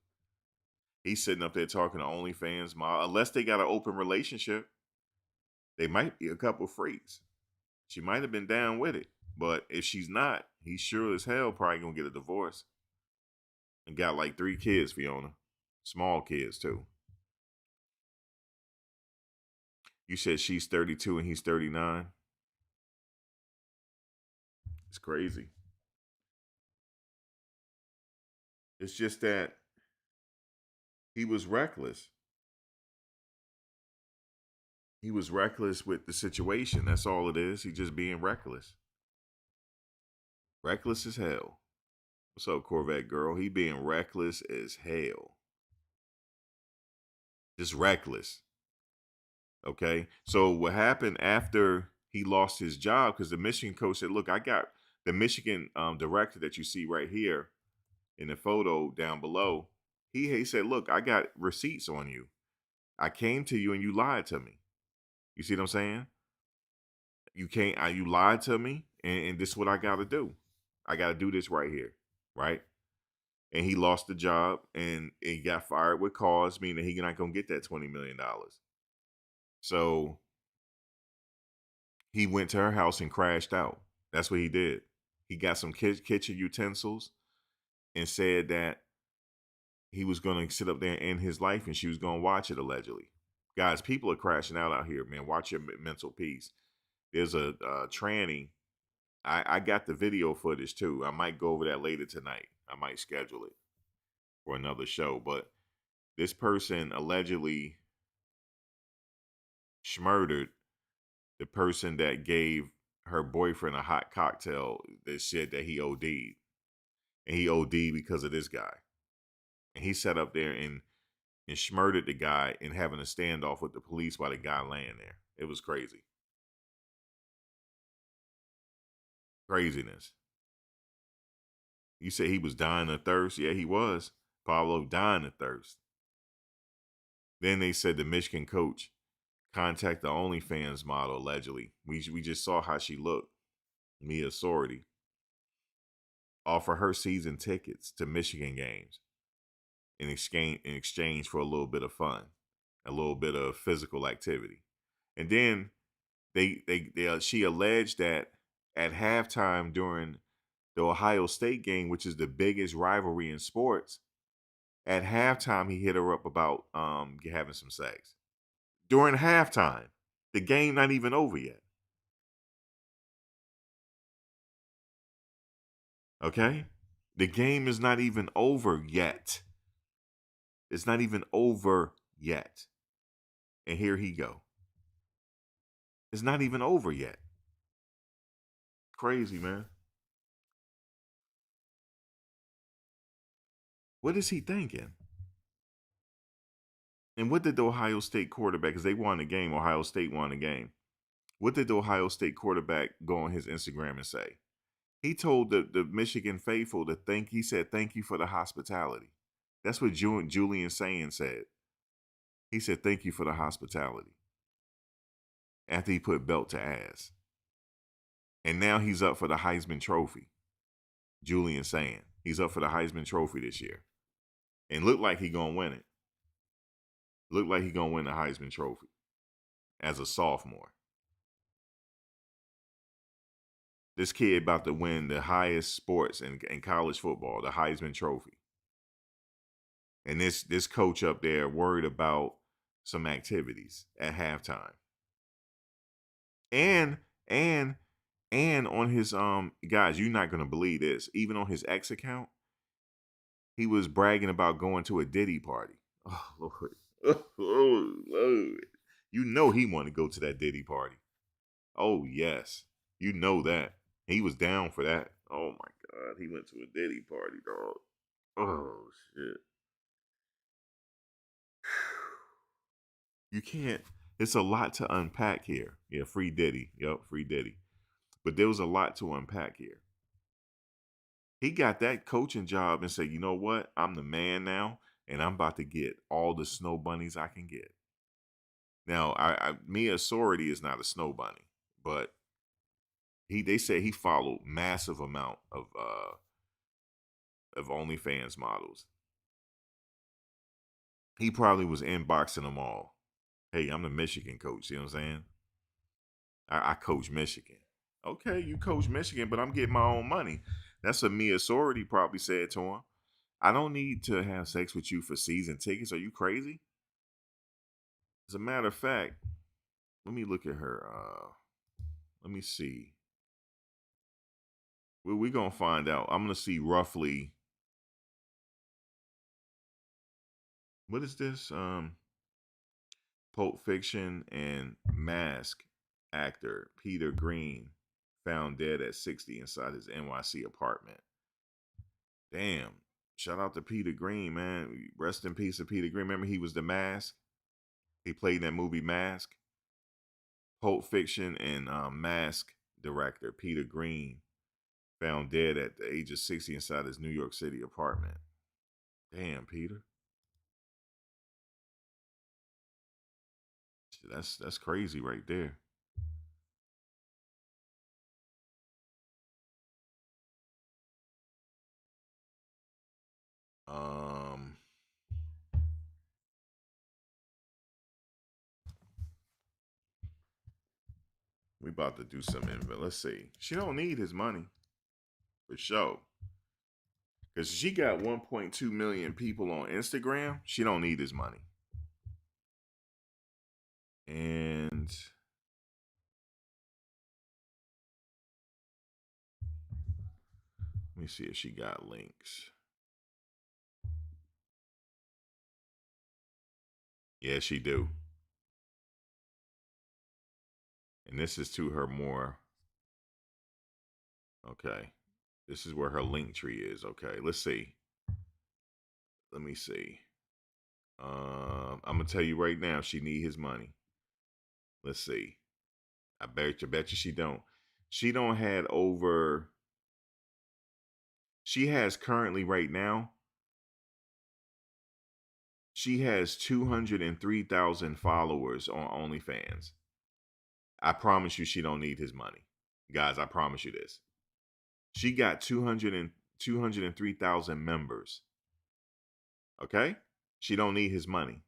He's sitting up there talking to OnlyFans model. Unless they got an open relationship, they might be a couple freaks. She might have been down with it, but if she's not, he's sure as hell probably gonna get a divorce. And got like 3 kids, Fiona. Small kids too. You said she's 32 and he's 39. It's crazy. It's just that he was reckless. He was reckless with the situation. That's all it is. He just being reckless. Reckless as hell. What's up, Corvette girl? He being reckless as hell. Just reckless. Okay. So what happened after he lost his job? Because the Michigan coach said, "Look, I got the Michigan director that you see right here in the photo down below." He said, "Look, I got receipts on you. I came to you and you lied to me. You see what I'm saying? You lied to me, and this is what I got to do. I got to do this right here, right?" And he lost the job, and he got fired with cause, meaning he's not gonna get that $20 million. So he went to her house and crashed out. That's what he did. He got some kitchen utensils and said that he was going to sit up there and end his life and she was going to watch it, allegedly. Guys, people are crashing out here, man. Watch your mental peace. There's a tranny. I got the video footage too. I might go over that later tonight. I might schedule it for another show. But this person allegedly schmurdered the person that gave her boyfriend a hot cocktail that said that he OD'd. And he OD'd because of this guy. And he sat up there and schmurdered the guy and having a standoff with the police while the guy laying there. It was crazy. Craziness. You say he was dying of thirst? Yeah, he was. Pablo dying of thirst. Then they said the Michigan coach contacted the OnlyFans model, allegedly. We just saw how she looked. Mia Sorority. Offer her season tickets to Michigan games in exchange for a little bit of fun, a little bit of physical activity. And then she alleged that at halftime during the Ohio State game, which is the biggest rivalry in sports, at halftime he hit her up about having some sex. During halftime. The game not even over yet. Okay? The game is not even over yet. It's not even over yet. And here he go. It's not even over yet. Crazy, man. What is he thinking? And what did the Ohio State quarterback, because they won the game, Ohio State won the game. What did the Ohio State quarterback go on his Instagram and say? He told the Michigan faithful he said, "Thank you for the hospitality." That's what Julian Saying said. He said, "Thank you for the hospitality." After he put belt to ass. And now he's up for the Heisman Trophy. Julian Saying. He's up for the Heisman Trophy this year. And look like he gonna win it. Look like he gonna win the Heisman Trophy as a sophomore. This kid about to win the highest sports in college football, the Heisman Trophy. And this coach up there worried about some activities at halftime. And on his guys, you're not gonna believe this. Even on his X account, he was bragging about going to a Diddy party. Oh Lord. Oh Lord. You know he wanted to go to that Diddy party. Oh yes. You know that. He was down for that. Oh my God. He went to a Diddy party, dog. Oh shit. You can't. It's a lot to unpack here. Yeah, free Diddy. Yup, free Diddy. But there was a lot to unpack here. He got that coaching job and said, "You know what? I'm the man now, and I'm about to get all the snow bunnies I can get." Now, Mia Sorority is not a snow bunny, but they said he followed massive amount of OnlyFans models. He probably was inboxing them all. Hey, I'm the Michigan coach. You know what I'm saying? I coach Michigan. Okay, you coach Michigan, but I'm getting my own money. That's what Mia Sorority probably said to him. I don't need to have sex with you for season tickets. Are you crazy? As a matter of fact, let me look at her. Let me see. We're gonna find out. I'm gonna see roughly. What is this? Pulp Fiction and Mask actor Peter Green found dead at 60 inside his NYC apartment. Damn. Shout out to Peter Green, man. Rest in peace to Peter Green. Remember, he was the Mask. He played in that movie Mask. Pulp Fiction and Mask director Peter Green found dead at the age of 60 inside his New York City apartment. Damn, Peter. That's crazy right there. Um, we about to do some info. Let's see. She don't need his money for sure. Because she got 1.2 million people on Instagram. She don't need his money. And let me see if she got links. Yeah, she do. And this is to her more. Okay. This is where her link tree is. Okay. Let's see. Let me see. I'm gonna tell you right now, she need his money. Let's see. I bet you she don't. She don't had over. She has currently right now. She has 203,000 followers on OnlyFans. I promise you, she don't need his money, guys. I promise you this. She got 203,000 members. Okay, she don't need his money.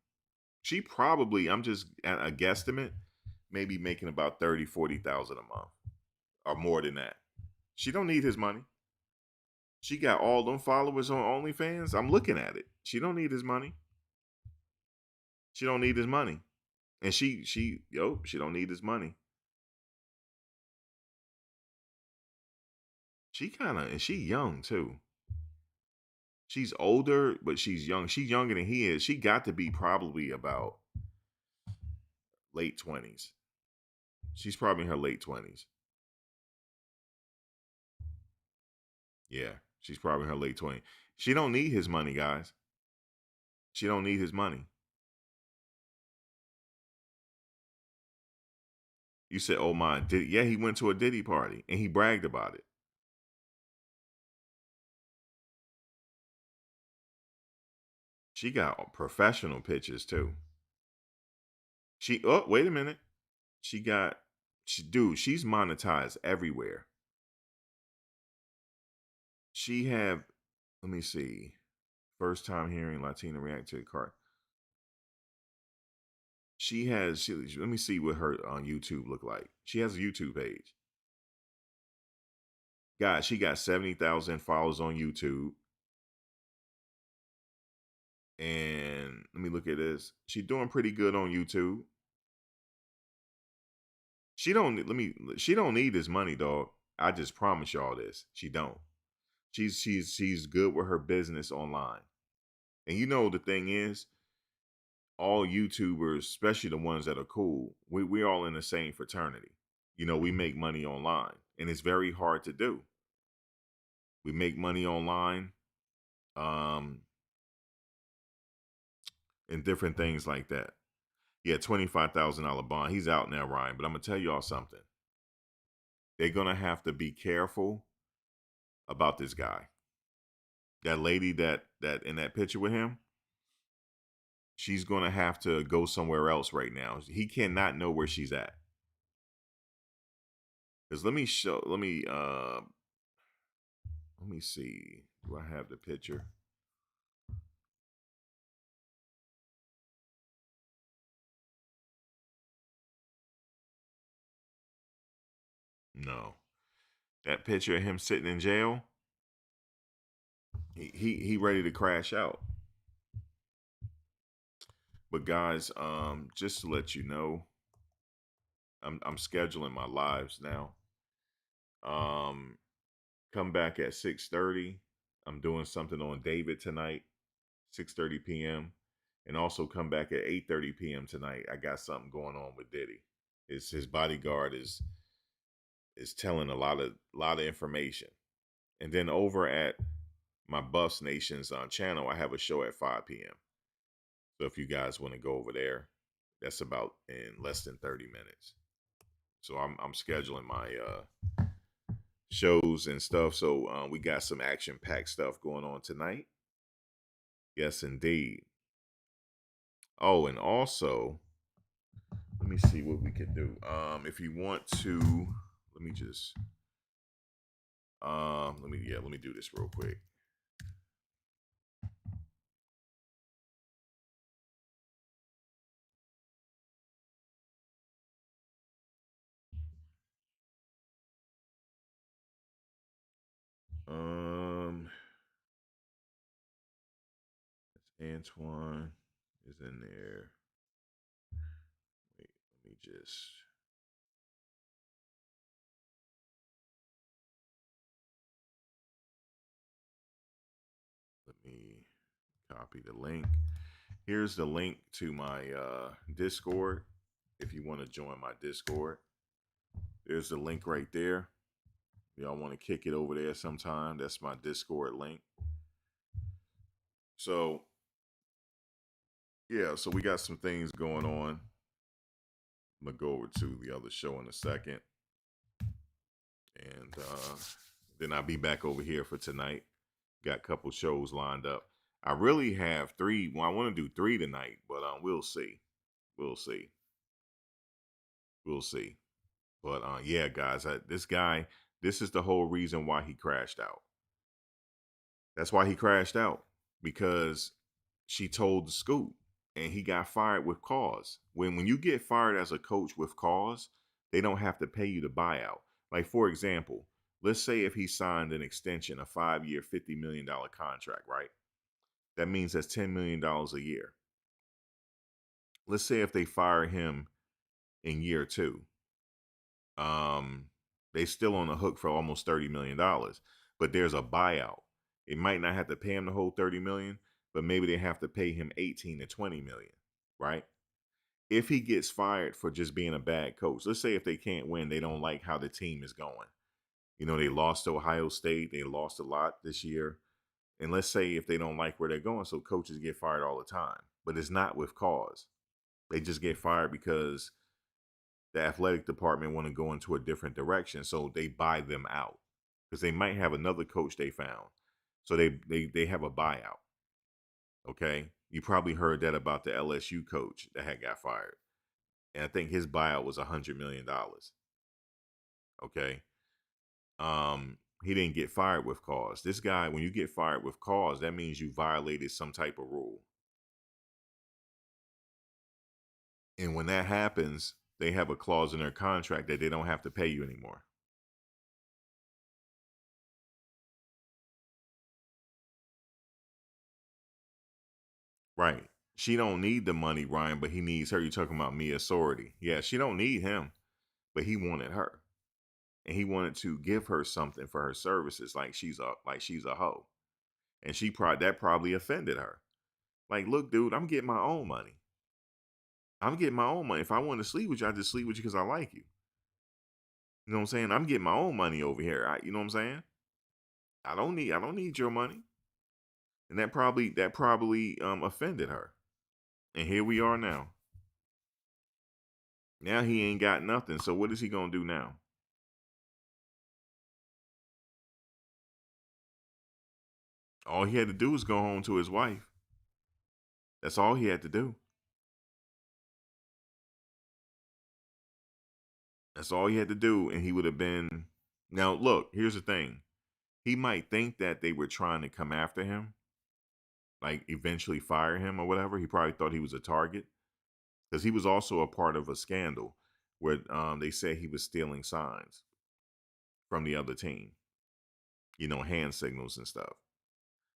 She probably, I'm just at a guesstimate, maybe making about 30,000-40,000 a month or more than that. She don't need his money. She got all them followers on OnlyFans. I'm looking at it. She don't need his money. She don't need his money. And she don't need his money. And she young too. She's older, but she's young. She's younger than he is. She got to be probably about late 20s. She's probably in her late 20s. Yeah, she's probably in her late 20s. She don't need his money, guys. She don't need his money. You said, oh my, yeah, he went to a Diddy party and he bragged about it. She got professional pictures too. Wait a minute. She's monetized everywhere. Let me see. First time hearing Latina react to a card. Let me see what her on YouTube look like. She has a YouTube page. Guys, she got 70,000 followers on YouTube. And let me look at this. She's doing pretty good on YouTube. She don't need his money, dog. I just promise y'all this. She don't. She's good with her business online. And you know the thing is, all YouTubers, especially the ones that are cool, we're all in the same fraternity. You know, we make money online, and it's very hard to do. We make money online, and different things like that. Yeah, $25,000 bond. He's out now, Ryan. But I'm gonna tell y'all something. They're gonna have to be careful about this guy. That lady that in that picture with him, she's gonna have to go somewhere else right now. He cannot know where she's at. Because let me see. Do I have the picture? No. That picture of him sitting in jail, he ready to crash out. But guys, just to let you know, I'm scheduling my lives now. Come back at 6:30. I'm doing something on David tonight, 6:30 p.m. And also come back at 8:30 p.m. tonight. I got something going on with Diddy. His bodyguard is telling a lot of information. And then over at my Buffs Nations channel, I have a show at 5 p.m. So if you guys want to go over there, that's about in less than 30 minutes. So I'm scheduling my shows and stuff. So we got some action-packed stuff going on tonight. Yes, indeed. Oh, and also, let me see what we can do. If you want to, let me just, let me do this real quick. Antoine is in there. Wait, let me just. Let me copy the link. Here's the link to my Discord. If you want to join my Discord, there's the link right there. Y'all want to kick it over there sometime? That's my Discord link. So, yeah, so we got some things going on. I'm going to go over to the other show in a second. And then I'll be back over here for tonight. Got a couple shows lined up. I really have 3. Well, I want to do 3 tonight, but we'll see. We'll see. We'll see. But yeah, guys, this guy, this is the whole reason why he crashed out. That's why he crashed out, because she told the scoop and he got fired with cause. When you get fired as a coach with cause, they don't have to pay you the buyout. Like, for example, let's say if he signed an extension, a 5-year, $50 million contract, right? That means that's $10 million a year. Let's say if they fire him in year 2, they still on the hook for almost $30 million, but there's a buyout. It might not have to pay him the whole 30 million, but maybe they have to pay him 18 to 20 million, right? If he gets fired for just being a bad coach, let's say if they can't win, they don't like how the team is going. You know, they lost to Ohio State. They lost a lot this year. And let's say if they don't like where they're going, so coaches get fired all the time, but it's not with cause. They just get fired because the athletic department want to go into a different direction. So they buy them out because they might have another coach they found. So they have a buyout. Okay. You probably heard that about the LSU coach that had got fired. And I think his buyout was $100 million. Okay. He didn't get fired with cause. This guy, when you get fired with cause, that means you violated some type of rule. And when that happens, they have a clause in their contract that they don't have to pay you anymore. Right. She don't need the money, Ryan, but he needs her. You're talking about Mia Sorority. Yeah, she don't need him, but he wanted her. And he wanted to give her something for her services, like she's a hoe. And that probably offended her. Like, look, dude, I'm getting my own money. I'm getting my own money. If I want to sleep with you, I just sleep with you because I like you. You know what I'm saying? I'm getting my own money over here. You know what I'm saying? I don't need your money. And that probably offended her. And here we are now. Now he ain't got nothing. So what is he gonna do now? All he had to do was go home to his wife. That's all he had to do. That's all he had to do, and he would have been. Now, look, here's the thing. He might think that they were trying to come after him, like eventually fire him or whatever. He probably thought he was a target because he was also a part of a scandal where they said he was stealing signs. from the other team, hand signals and stuff.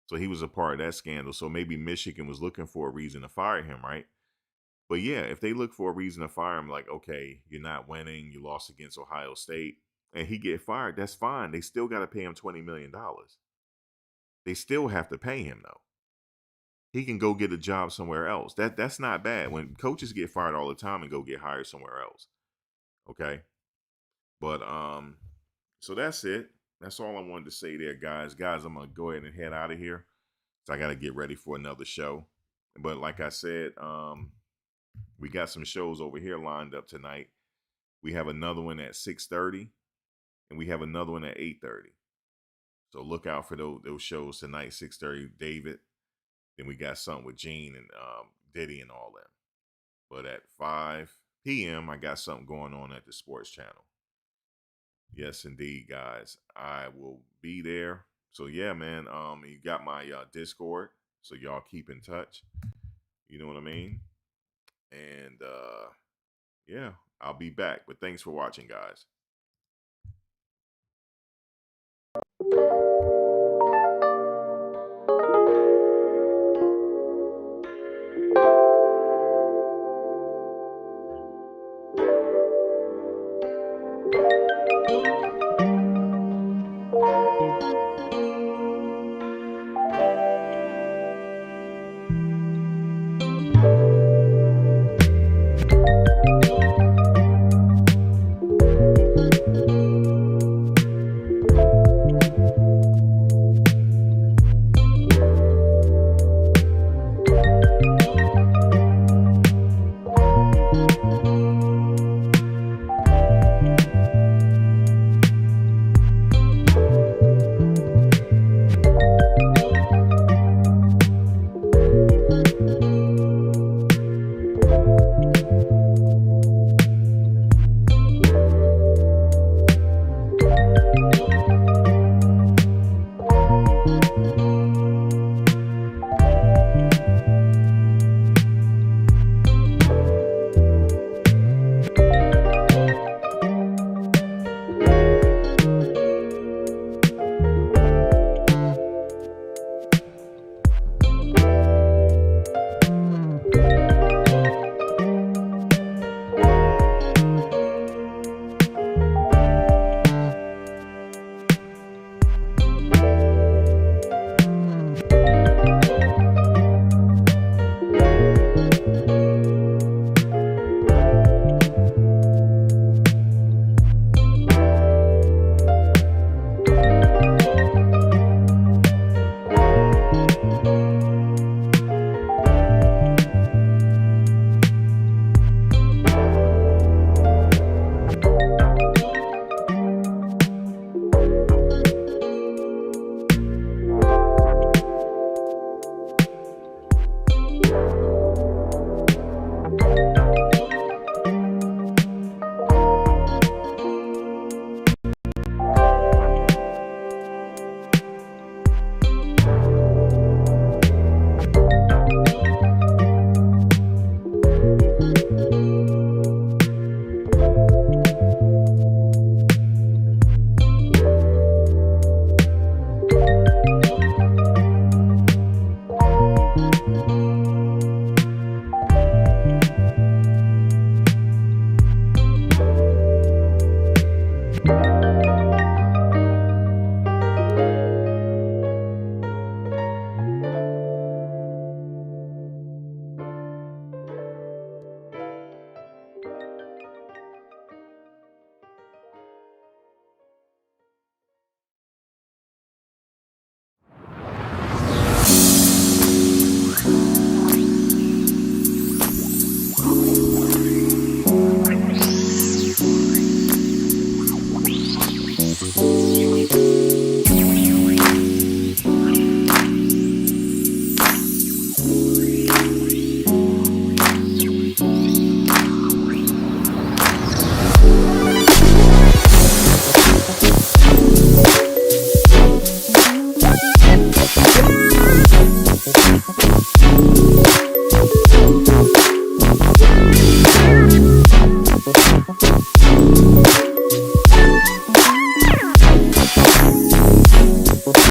So he was a part of that scandal. So maybe Michigan was looking for a reason to fire him, right? But yeah, if they look for a reason to fire him, like, okay, you're not winning, you lost against Ohio State, and he get fired, that's fine. They still got to pay him $20 million. They still have to pay him, though. He can go get a job somewhere else. That's not bad. When coaches get fired all the time and go get hired somewhere else. Okay. But so that's it. That's all I wanted to say there, guys. Guys, I'm gonna go ahead and head out of here. So I gotta get ready for another show. But like I said, we got some shows over here lined up tonight. We have another one at 6:30, and we have another one at 8:30. So look out for those shows tonight, 6:30, David. Then we got something with Gene and Diddy and all that. But at 5 p.m., I got something going on at the sports channel. Yes, indeed, guys. I will be there. So yeah, man. You got my Discord, so y'all keep in touch. You know what I mean? And yeah, I'll be back. But thanks for watching, guys.